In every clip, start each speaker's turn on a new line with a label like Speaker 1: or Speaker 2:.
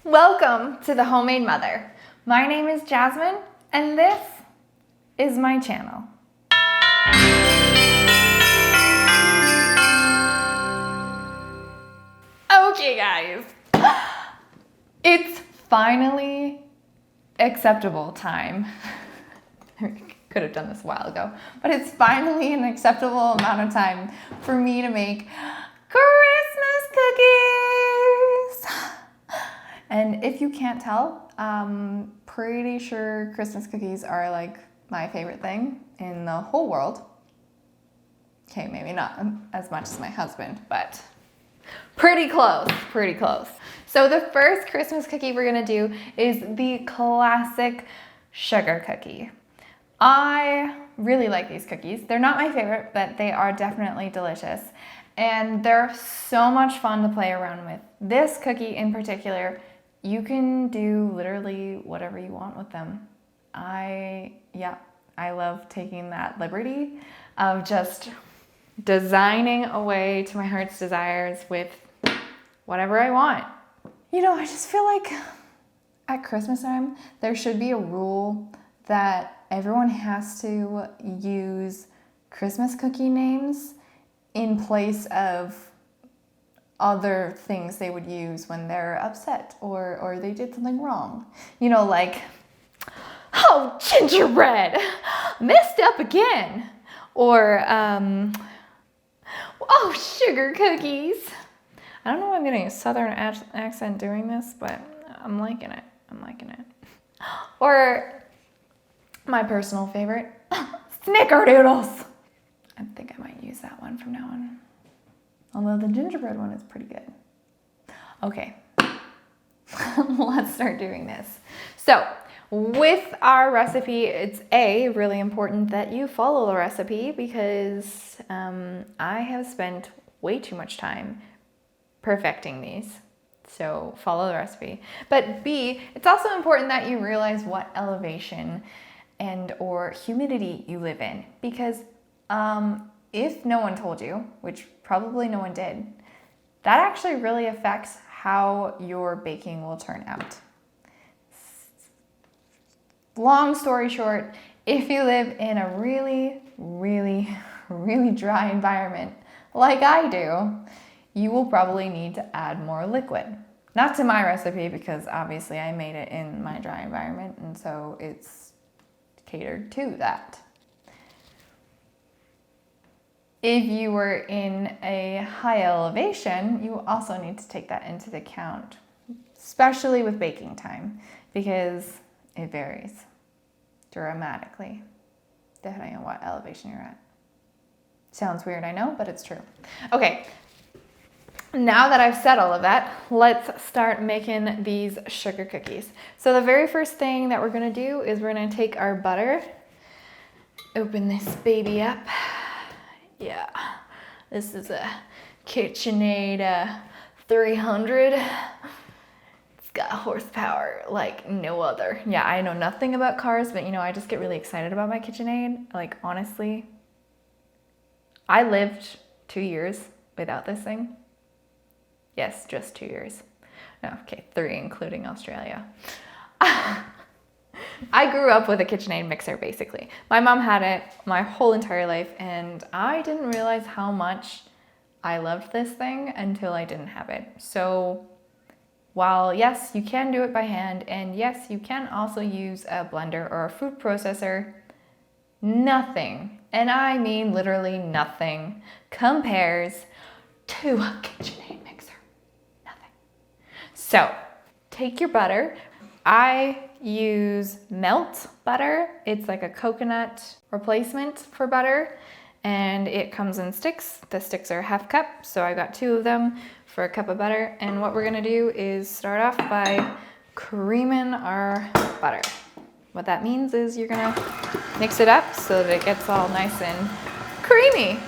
Speaker 1: Welcome to the Homemade Mother. My name is Jasmine, and this is my channel. Okay, guys. It's finally acceptable time. I could have done this a while ago, but it's finally an acceptable amount of time for me to make Christmas cookies. And if you can't tell, I'm pretty sure Christmas cookies are like my favorite thing in the whole world. Okay, maybe not as much as my husband, but pretty close, pretty close. So the first Christmas cookie we're gonna do is the classic sugar cookie. I really like these cookies. They're not my favorite, but they are definitely delicious. And they're so much fun to play around with. This cookie in particular, you can do literally whatever you want with them. I love taking that liberty of just designing a way to my heart's desires with whatever I want. You know, I just feel like at Christmas time, there should be a rule that everyone has to use Christmas cookie names in place of other things they would use when they're upset or they did something wrong. You know, like, oh, gingerbread, messed up again. Or, oh, sugar cookies. I don't know why I'm getting a southern accent doing this, but I'm liking it. I'm liking it. Or my personal favorite, snickerdoodles. I think I might use that one from now on. Although the gingerbread one is pretty good. Okay, let's start doing this. So with our recipe, it's really important that you follow the recipe because I have spent way too much time perfecting these. So follow the recipe. But B, it's also important that you realize what elevation and or humidity you live in, because if no one told you, which probably no one did, that actually really affects how your baking will turn out. Long story short, if you live in a really, really, really dry environment like I do, you will probably need to add more liquid. Not to my recipe, because obviously I made it in my dry environment, and so it's catered to that. If you were in a high elevation, you also need to take that into account, especially with baking time, because it varies dramatically depending on what elevation you're at. Sounds weird, I know, but it's true. Okay, now that I've said all of that, let's start making these sugar cookies. So the very first thing that we're gonna do is we're gonna take our butter, open this baby up. Yeah, this is a KitchenAid 300. It's got horsepower like no other. Yeah, I know nothing about cars, but you know, I just get really excited about my KitchenAid. Like, honestly, I lived 2 years without this thing. Yes, just 2 years. No, okay, 3 including Australia. I grew up with a KitchenAid mixer, basically. My mom had it my whole entire life, and I didn't realize how much I loved this thing until I didn't have it. So while yes, you can do it by hand, and yes, you can also use a blender or a food processor, nothing, and I mean literally nothing, compares to a KitchenAid mixer. Nothing. So take your butter. I use melt butter. It's like a coconut replacement for butter, and it comes in sticks. The sticks are 1/2 cup, so I got 2 of them for a cup of butter. And what we're gonna do is start off by creaming our butter. What that means is you're gonna mix it up so that it gets all nice and creamy.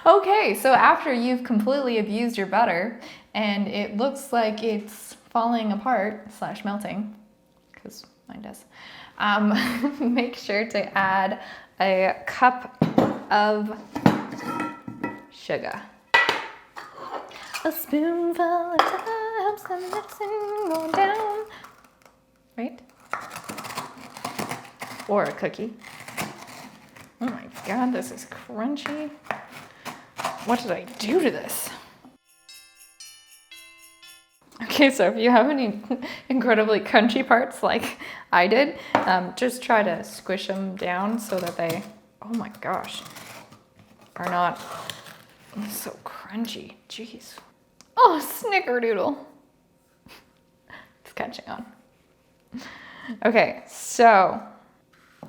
Speaker 1: Okay, so after you've completely abused your butter and it looks like it's falling apart / melting, because mine does, make sure to add a cup of sugar. A spoonful of time, some mixing going down. or a cookie. Oh my God, this is crunchy. What did I do to this? Okay, so if you have any incredibly crunchy parts like I did, just try to squish them down so that they, oh my gosh, are not so crunchy. Jeez. Oh, snickerdoodle. It's catching on. Okay, so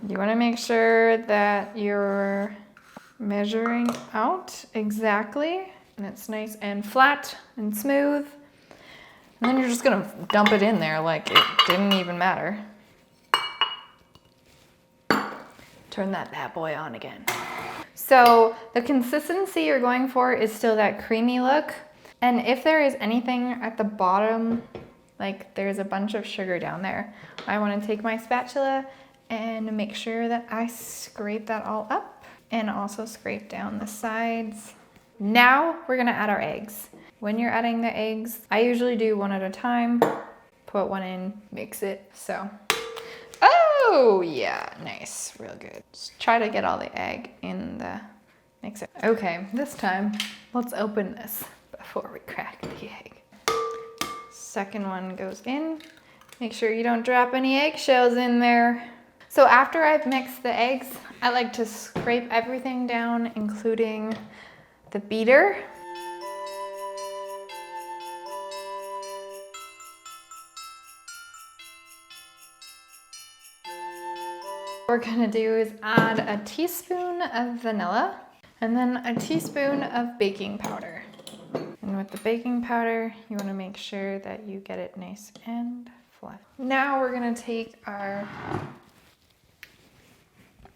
Speaker 1: you want to make sure that you're measuring out exactly and it's nice and flat and smooth. And then you're just gonna dump it in there like it didn't even matter. Turn that bad boy on again. So the consistency you're going for is still that creamy look. And if there is anything at the bottom, like there's a bunch of sugar down there, I wanna take my spatula and make sure that I scrape that all up and also scrape down the sides. Now we're gonna add our eggs. When you're adding the eggs, I usually do one at a time, put one in, mix it, so. Oh yeah, nice, real good. Just try to get all the egg in the mixer. Okay, this time, let's open this before we crack the egg. Second one goes in. Make sure you don't drop any eggshells in there. So after I've mixed the eggs, I like to scrape everything down, including the beater. What we're gonna do is add a teaspoon of vanilla and then a teaspoon of baking powder. And with the baking powder, you wanna make sure that you get it nice and flat. Now we're gonna take our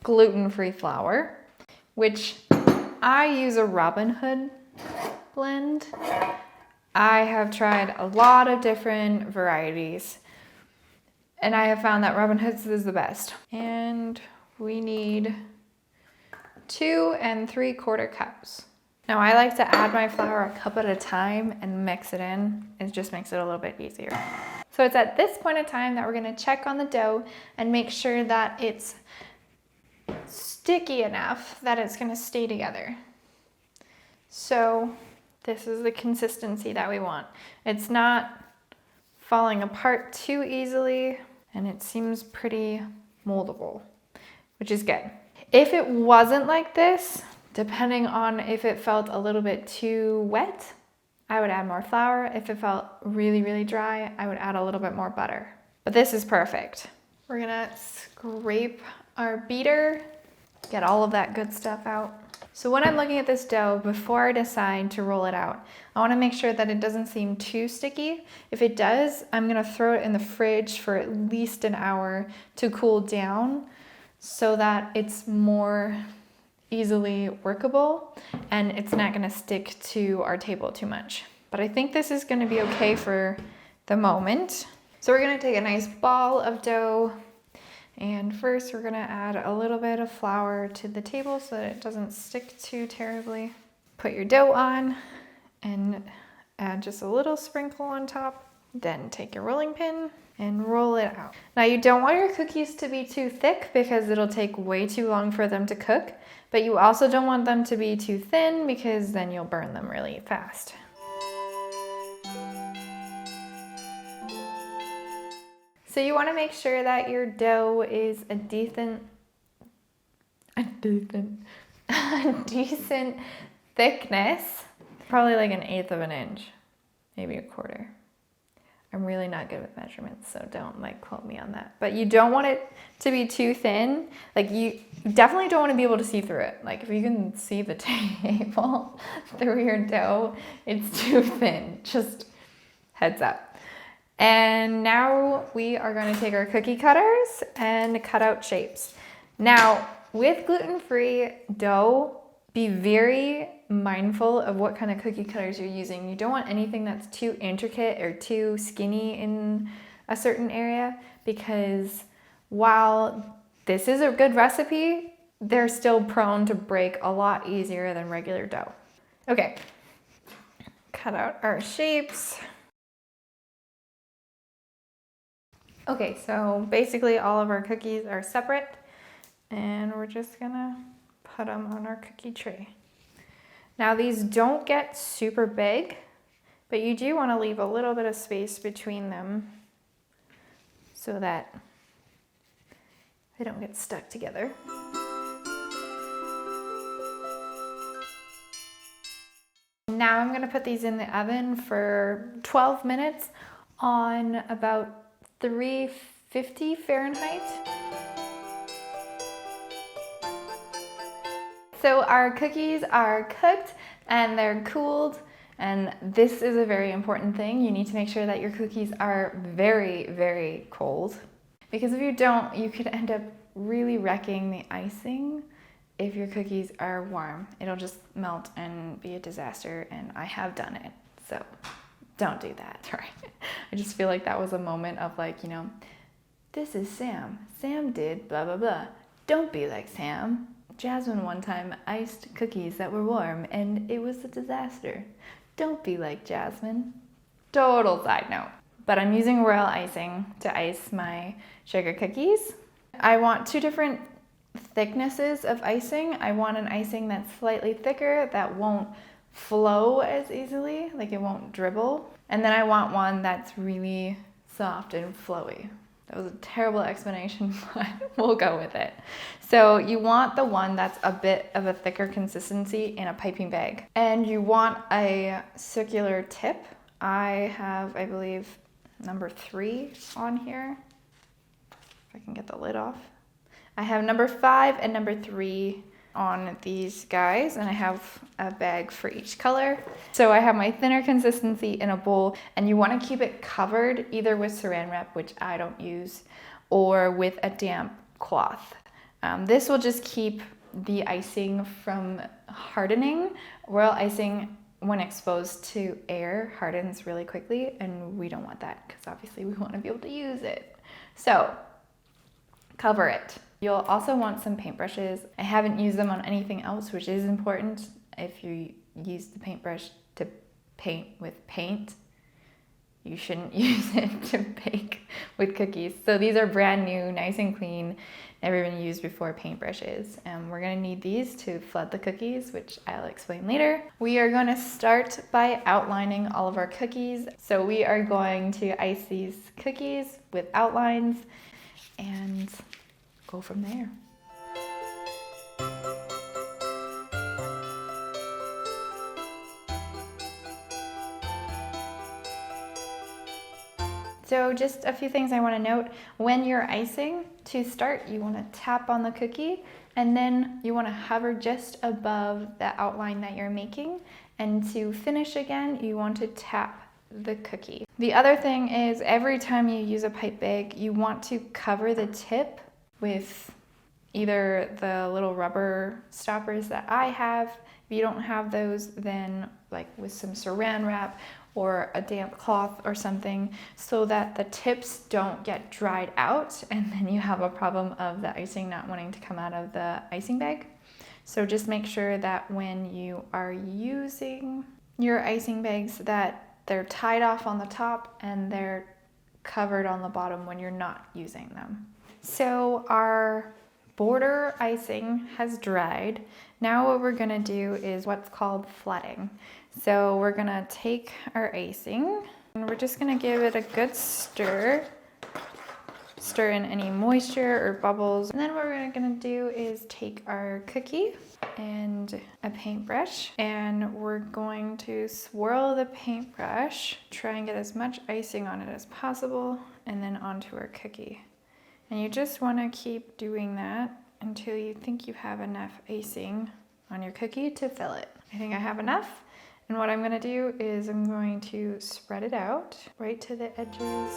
Speaker 1: gluten-free flour, which I use a Robin Hood blend. I have tried a lot of different varieties, and I have found that Robin Hood's is the best. And we need 2 3/4 cups. Now I like to add my flour a cup at a time and mix it in. It just makes it a little bit easier. So it's at this point in time that we're gonna check on the dough and make sure that it's sticky enough that it's gonna stay together. So this is the consistency that we want. It's not falling apart too easily, and it seems pretty moldable, which is good. If it wasn't like this, depending on if it felt a little bit too wet, I would add more flour. If it felt really, really dry, I would add a little bit more butter. But this is perfect. We're gonna scrape our beater, get all of that good stuff out. So when I'm looking at this dough, before I decide to roll it out, I wanna make sure that it doesn't seem too sticky. If it does, I'm gonna throw it in the fridge for at least an hour to cool down so that it's more easily workable and it's not gonna stick to our table too much. But I think this is gonna be okay for the moment. So we're gonna take a nice ball of dough, and first we're gonna add a little bit of flour to the table so that it doesn't stick too terribly. Put your dough on and add just a little sprinkle on top. Then take your rolling pin and roll it out. Now you don't want your cookies to be too thick because it'll take way too long for them to cook, but you also don't want them to be too thin because then you'll burn them really fast. So you want to make sure that your dough is a decent thickness, probably like 1/8 of an inch, maybe 1/4. I'm really not good with measurements, so don't quote me on that. But you don't want it to be too thin. You definitely don't want to be able to see through it. If you can see the table through your dough, it's too thin. Just heads up. And now we are going to take our cookie cutters and cut out shapes. Now, with gluten-free dough, be very mindful of what kind of cookie cutters you're using. You don't want anything that's too intricate or too skinny in a certain area, because while this is a good recipe, they're still prone to break a lot easier than regular dough. Okay, cut out our shapes. Okay, so basically all of our cookies are separate. And we're just gonna put them on our cookie tray. Now these don't get super big, but you do want to leave a little bit of space between them so that they don't get stuck together. Now I'm gonna put these in the oven for 12 minutes on about 350 Fahrenheit. So our cookies are cooked and they're cooled, and this is a very important thing. You need to make sure that your cookies are very, very cold, because if you don't, you could end up really wrecking the icing. If your cookies are warm, it'll just melt and be a disaster, and I have done it, so don't do that. Right? I just feel like that was a moment of like, you know, this is Sam. Sam did blah, blah, blah. Don't be like Sam. Jasmine one time iced cookies that were warm and it was a disaster. Don't be like Jasmine. Total side note. But I'm using royal icing to ice my sugar cookies. I want 2 different thicknesses of icing. I want an icing that's slightly thicker that won't flow as easily, like it won't dribble. And then I want one that's really soft and flowy. That was a terrible explanation, but we'll go with it. So you want the one that's a bit of a thicker consistency in a piping bag. And you want a circular tip. I have, I believe, number 3 on here. If I can get the lid off. I have number 5 and number 3 on these guys, and I have a bag for each color. So I have my thinner consistency in a bowl, and you want to keep it covered either with saran wrap, which I don't use, or with a damp cloth. This will just keep the icing from hardening. Royal icing, when exposed to air, hardens really quickly, and we don't want that because obviously we want to be able to use it. So cover it. You'll also want some paintbrushes. I haven't used them on anything else, which is important. If you use the paintbrush to paint with paint, you shouldn't use it to bake with cookies. So these are brand new, nice and clean, never been used before paintbrushes. And we're gonna need these to flood the cookies, which I'll explain later. We are gonna start by outlining all of our cookies. So we are going to ice these cookies with outlines and go from there. So just a few things I want to note. When you're icing, to start, you want to tap on the cookie, and then you want to hover just above the outline that you're making. And to finish again, you want to tap the cookie. The other thing is, every time you use a pipe bag, you want to cover the tip with either the little rubber stoppers that I have. If you don't have those, then like with some saran wrap or a damp cloth or something, so that the tips don't get dried out and then you have a problem of the icing not wanting to come out of the icing bag. So just make sure that when you are using your icing bags that they're tied off on the top and they're covered on the bottom when you're not using them. So our border icing has dried. Now what we're gonna do is what's called flooding. So we're gonna take our icing and we're just gonna give it a good stir. Stir in any moisture or bubbles. And then what we're gonna do is take our cookie and a paintbrush, and we're going to swirl the paintbrush, try and get as much icing on it as possible, and then onto our cookie. And you just want to keep doing that until you think you have enough icing on your cookie to fill it. I think I have enough. And what I'm going to do is I'm going to spread it out right to the edges.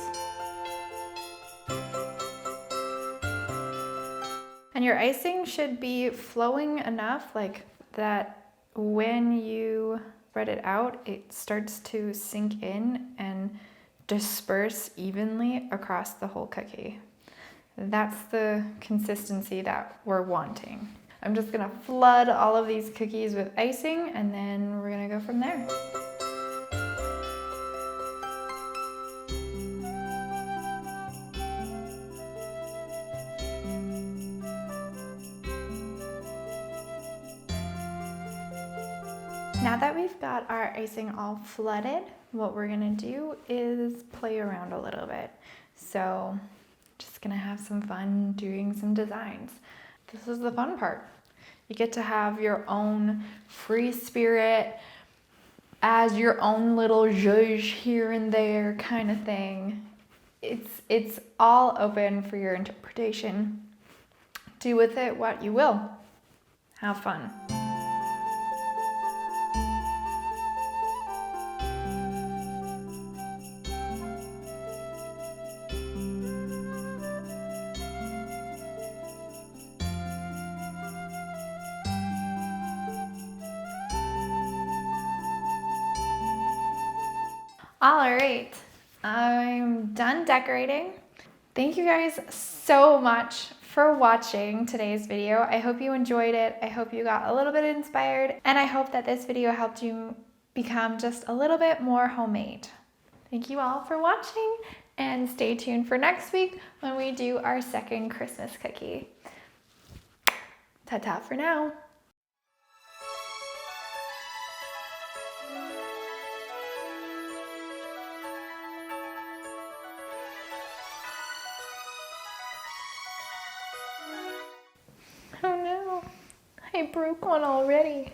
Speaker 1: And your icing should be flowing enough like that when you spread it out, it starts to sink in and disperse evenly across the whole cookie. That's the consistency that we're wanting. I'm just gonna flood all of these cookies with icing, and then we're gonna go from there. Now that we've got our icing all flooded, what we're gonna do is play around a little bit. So just gonna have some fun doing some designs. This is the fun part. You get to have your own free spirit as your own little zhuzh here and there kind of thing. It's all open for your interpretation. Do with it what you will. Have fun. All right, I'm done decorating. Thank you guys so much for watching today's video. I hope you enjoyed it. I hope you got a little bit inspired, and I hope that this video helped you become just a little bit more homemade. Thank you all for watching, and stay tuned for next week when we do our second Christmas cookie. Ta-ta for now. Oh no, I broke one already.